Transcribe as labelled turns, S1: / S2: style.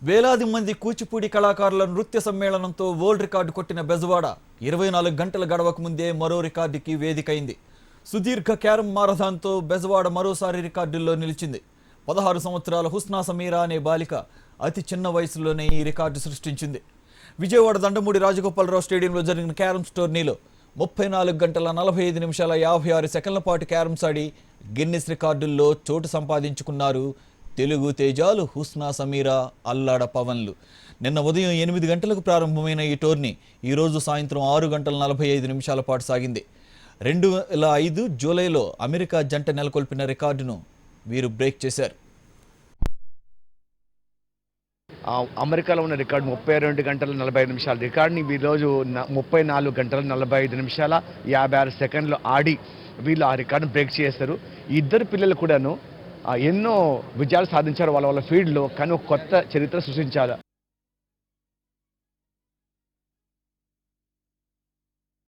S1: వేలాది మంది కూచిపూడి కళాకారుల నృత్య సమ్మేళనంతో వరల్డ్ రికార్డు కొట్టిన బెజవాడ 24 గంటల గడవక ముందే మరో రికార్డుకి వేదికైంది. సుదీర్ఘ క్యారమ్ మారథాన్తో బెజవాడ మరోసారి రికార్డుల్లో నిలిచింది. 16 సంవత్సరాల హుస్నా సమీరా అనే బాలిక అతి చిన్న వయసులోనే ఈ రికార్డు సృష్టించింది. విజయవాడ దండమూడి రాజగోపాలరావు స్టేడియంలో జరిగిన క్యారమ్స్ టోర్నీలో 34 గంటల 45 నిమిషాల 56 సెకండ్ల పాటు క్యారమ్స్ ఆడి గిన్నిస్ రికార్డుల్లో చోటు సంపాదించుకున్నారు తెలుగు తేజాలు హుస్నా సమీరా, అల్లాడ పవన్లు. నిన్న ఉదయం 8 గంటలకు ప్రారంభమైన ఈ టోర్నీ ఈరోజు సాయంత్రం 6 గంటల 45 నిమిషాల పాటు సాగింది. 2005 జూలైలో అమెరికా జంట నెలకొల్పిన రికార్డును వీరు బ్రేక్ చేశారు.
S2: అమెరికాలో ఉన్న రికార్డు 32 గంటల 45 నిమిషాల రికార్డుని ఈరోజు 34 గంటల 45 నిమిషాల 56 సెకండ్లు ఆడి వీళ్ళు ఆ రికార్డును బ్రేక్ చేశారు. ఈ ఇద్దరు పిల్లలు కూడాను ఎన్నో విజయాలు సాధించారు వాళ్ళ ఫీల్డ్లో, కానీ ఒక కొత్త చరిత్ర సృష్టించారు.